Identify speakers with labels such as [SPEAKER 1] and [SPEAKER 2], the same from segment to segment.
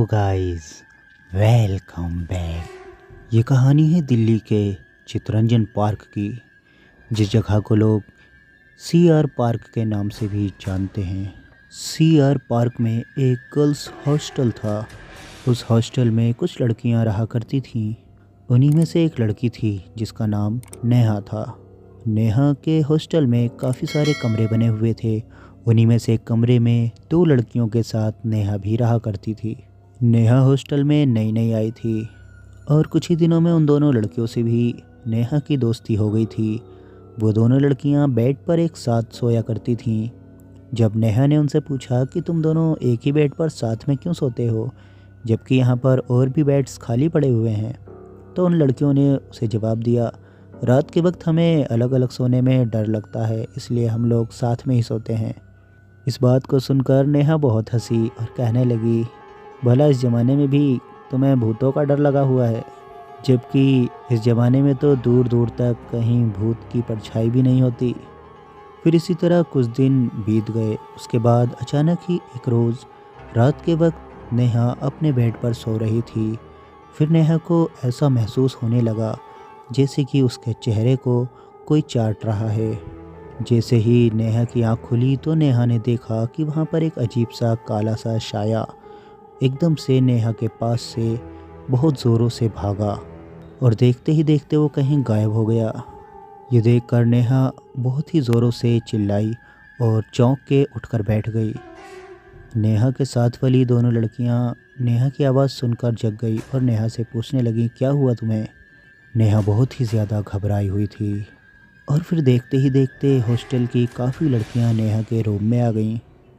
[SPEAKER 1] Guys, welcome back. ये कहानी है दिल्ली के चित्तरंजन पार्क की, जिस जगह को लोग सी आर पार्क के नाम से भी जानते हैं। सी आर पार्क में एक गर्ल्स हॉस्टल था। उस हॉस्टल में कुछ लड़कियां रहा करती थीं। उन्हीं में से एक लड़की थी जिसका नाम नेहा था। नेहा के हॉस्टल में काफ़ी सारे कमरे बने हुए थे। उन्हीं में से एक कमरे में दो लड़कियों के साथ नेहा भी रहा करती थी। नेहा हॉस्टल में नई नई आई थी और कुछ ही दिनों में उन दोनों लड़कियों से भी नेहा की दोस्ती हो गई थी। वो दोनों लड़कियां बेड पर एक साथ सोया करती थीं। जब नेहा ने उनसे पूछा कि तुम दोनों एक ही बेड पर साथ में क्यों सोते हो, जबकि यहाँ पर और भी बेड्स खाली पड़े हुए हैं, तो उन लड़कियों ने उसे जवाब दिया, रात के वक्त हमें अलग अलग सोने में डर लगता है, इसलिए हम लोग साथ में ही सोते हैं। इस बात को सुनकर नेहा बहुत हंसी और कहने लगी, भला इस ज़माने में भी तुम्हें भूतों का डर लगा हुआ है, जबकि इस ज़माने में तो दूर दूर तक कहीं भूत की परछाई भी नहीं होती। फिर इसी तरह कुछ दिन बीत गए। उसके बाद अचानक ही एक रोज़ रात के वक्त नेहा अपने बेड पर सो रही थी। फिर नेहा को ऐसा महसूस होने लगा जैसे कि उसके चेहरे को कोई चाट रहा है। जैसे ही नेहा की आँख खुली तो नेहा ने देखा कि वहाँ पर एक अजीब सा काला सा साया एकदम से नेहा के पास से बहुत ज़ोरों से भागा और देखते ही देखते वो कहीं गायब हो गया। ये देखकर नेहा बहुत ही ज़ोरों से चिल्लाई और चौंक के उठकर बैठ गई। नेहा के साथ वाली दोनों लड़कियां नेहा की आवाज़ सुनकर जग गई और नेहा से पूछने लगी, क्या हुआ तुम्हें? नेहा बहुत ही ज़्यादा घबराई हुई थी। और फिर देखते ही देखते हॉस्टल की काफ़ी लड़कियां नेहा के रूम में आ गईं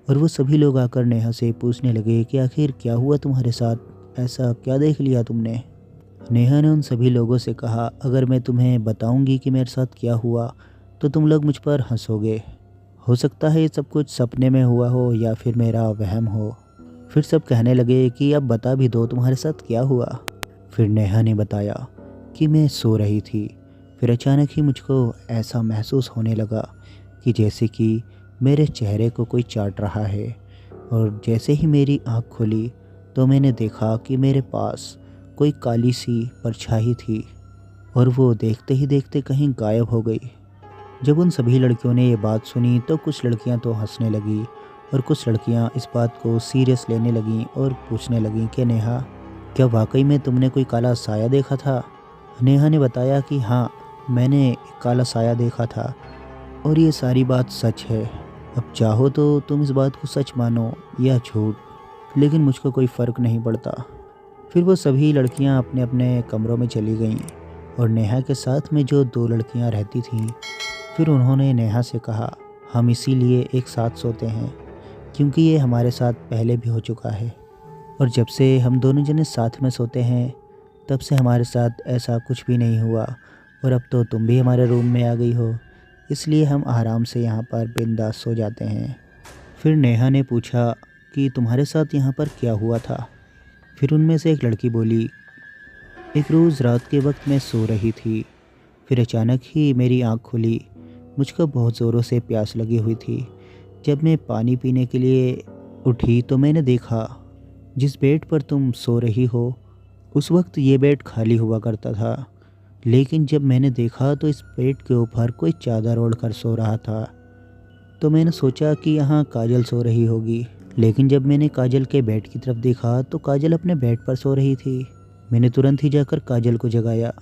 [SPEAKER 1] और वो सभी लोग आकर नेहा से पूछने लगे कि आखिर क्या हुआ तुम्हारे साथ, ऐसा क्या देख लिया तुमने? नेहा ने उन सभी लोगों से कहा, अगर मैं तुम्हें बताऊंगी कि मेरे साथ क्या हुआ तो तुम लोग मुझ पर हंसोगे। हो सकता है ये सब कुछ सपने में हुआ हो या फिर मेरा वहम हो। फिर सब कहने लगे कि अब बता भी दो तुम्हारे साथ क्या हुआ। फिर नेहा ने बताया कि मैं सो रही थी। फिर अचानक ही मुझको ऐसा महसूस होने लगा कि जैसे कि मेरे चेहरे को कोई चाट रहा है, और जैसे ही मेरी आँख खुली तो मैंने देखा कि मेरे पास कोई काली सी परछाई थी और वो देखते ही देखते कहीं गायब हो गई। जब उन सभी लड़कियों ने ये बात सुनी तो कुछ लड़कियां तो हंसने लगी और कुछ लड़कियां इस बात को सीरियस लेने लगीं और पूछने लगीं कि नेहा, क्या वाकई में तुमने कोई काला साया देखा था? नेहा ने बताया कि हाँ, मैंने एक काला साया देखा था और ये सारी बात सच है। अब चाहो तो तुम इस बात को सच मानो या झूठ, लेकिन मुझको कोई फ़र्क नहीं पड़ता। फिर वो सभी लड़कियां अपने अपने कमरों में चली गईं और नेहा के साथ में जो दो लड़कियां रहती थीं, फिर उन्होंने नेहा से कहा, हम इसीलिए एक साथ सोते हैं क्योंकि ये हमारे साथ पहले भी हो चुका है, और जब से हम दोनों जने साथ में सोते हैं तब से हमारे साथ ऐसा कुछ भी नहीं हुआ, और अब तो तुम भी हमारे रूम में आ गई हो, इसलिए हम आराम से यहाँ पर बिंदास सो जाते हैं। फिर नेहा ने पूछा कि तुम्हारे साथ यहाँ पर क्या हुआ था? फिर उनमें से एक लड़की बोली, एक रोज़ रात के वक्त मैं सो रही थी। फिर अचानक ही मेरी आँख खुली। मुझको बहुत ज़ोरों से प्यास लगी हुई थी। जब मैं पानी पीने के लिए उठी तो मैंने देखा जिस बेड पर तुम सो रही हो उस वक्त ये बेड खाली हुआ करता था, लेकिन जब मैंने देखा तो इस बेड के ऊपर कोई चादर ओढ़ कर सो रहा था। तो मैंने सोचा कि यहाँ काजल सो रही होगी, लेकिन जब मैंने काजल के बेड की तरफ देखा तो काजल अपने बेड पर सो रही थी। मैंने तुरंत ही जाकर काजल को जगाया।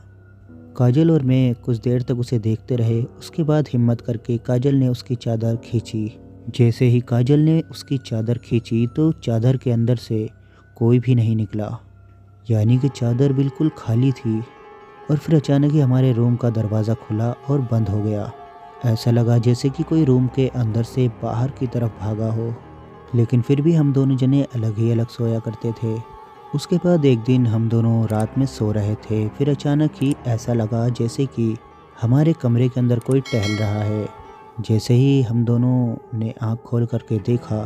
[SPEAKER 1] काजल और मैं कुछ देर तक उसे देखते रहे। उसके बाद हिम्मत करके काजल ने उसकी चादर खींची। जैसे ही काजल ने उसकी चादर खींची तो चादर के अंदर से कोई भी नहीं निकला, यानी कि चादर बिल्कुल खाली थी। और फिर अचानक ही हमारे रूम का दरवाज़ा खुला और बंद हो गया। ऐसा लगा जैसे कि कोई रूम के अंदर से बाहर की तरफ भागा हो, लेकिन फिर भी हम दोनों जने अलग ही अलग सोया करते थे। उसके बाद एक दिन हम दोनों रात में सो रहे थे। फिर अचानक ही ऐसा लगा जैसे कि हमारे कमरे के अंदर कोई टहल रहा है। जैसे ही हम दोनों ने आँख खोल करके देखा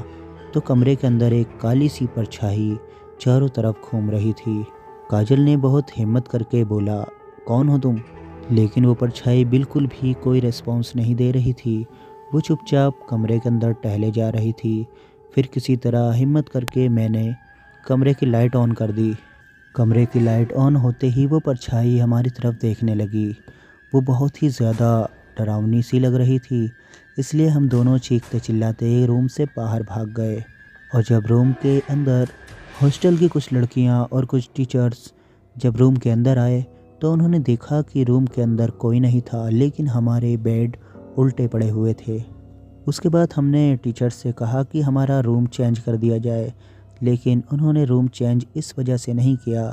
[SPEAKER 1] तो कमरे के अंदर एक काली सी परछाई चारों तरफ घूम रही थी। काजल ने बहुत हिम्मत करके बोला, कौन हो तुम? लेकिन वो परछाई बिल्कुल भी कोई रिस्पॉन्स नहीं दे रही थी। वो चुपचाप कमरे के अंदर टहले जा रही थी। फिर किसी तरह हिम्मत करके मैंने कमरे की लाइट ऑन कर दी। कमरे की लाइट ऑन होते ही वो परछाई हमारी तरफ देखने लगी। वो बहुत ही ज़्यादा डरावनी सी लग रही थी, इसलिए हम दोनों चीखते चिल्लाते रूम से बाहर भाग गए। और जब रूम के अंदर हॉस्टल की कुछ लड़कियां और कुछ टीचर्स जब रूम के अंदर आए तो उन्होंने देखा कि रूम के अंदर कोई नहीं था, लेकिन हमारे बेड उल्टे पड़े हुए थे। उसके बाद हमने टीचर्स से कहा कि हमारा रूम चेंज कर दिया जाए, लेकिन उन्होंने रूम चेंज इस वजह से नहीं किया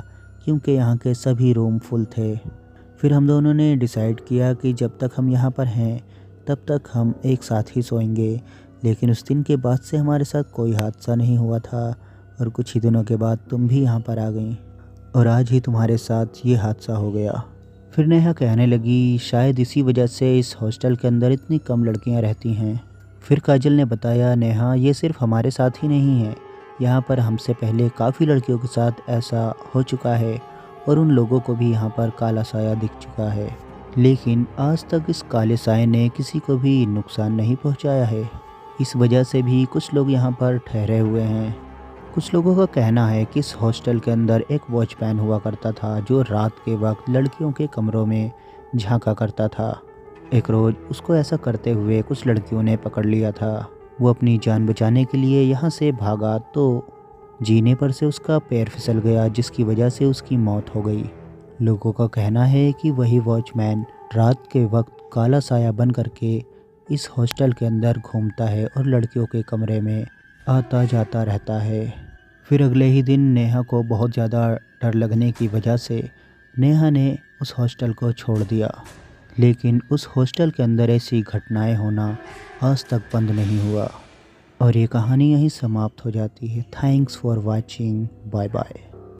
[SPEAKER 1] क्योंकि यहाँ के सभी रूम फुल थे। फिर हम दोनों ने डिसाइड किया कि जब तक हम यहाँ पर हैं तब तक हम एक साथ ही सोएंगे। लेकिन उस दिन के बाद से हमारे साथ कोई हादसा नहीं हुआ था और कुछ ही दिनों के बाद तुम भी यहाँ पर आ गई और आज ही तुम्हारे साथ ये हादसा हो गया। फिर नेहा कहने लगी शायद इसी वजह से इस हॉस्टल के अंदर इतनी कम लड़कियाँ रहती हैं। फिर काजल ने बताया नेहा ये सिर्फ हमारे साथ ही नहीं है, यहाँ पर हमसे पहले काफ़ी लड़कियों के साथ ऐसा हो चुका है और उन लोगों को भी यहाँ पर काला साया दिख चुका है, लेकिन आज तक इस काले साए ने किसी को भी नुकसान नहीं पहुँचाया है। इस वजह से भी कुछ लोग यहाँ पर ठहरे हुए हैं। कुछ लोगों का कहना है कि इस हॉस्टल के अंदर एक वॉचमैन हुआ करता था जो रात के वक्त लड़कियों के कमरों में झांका करता था। एक रोज़ उसको ऐसा करते हुए कुछ लड़कियों ने पकड़ लिया था। वो अपनी जान बचाने के लिए यहाँ से भागा तो जीने पर से उसका पैर फिसल गया, जिसकी वजह से उसकी मौत हो गई। लोगों का कहना है कि वही वॉचमैन रात के वक्त काला साया बन करके इस हॉस्टल के अंदर घूमता है और लड़कियों के कमरे में आता जाता रहता है। फिर अगले ही दिन नेहा को बहुत ज़्यादा डर लगने की वजह से नेहा ने उस हॉस्टल को छोड़ दिया, लेकिन उस हॉस्टल के अंदर ऐसी घटनाएं होना आज तक बंद नहीं हुआ। और ये कहानी यहीं समाप्त हो जाती है। Thanks for watching, bye bye.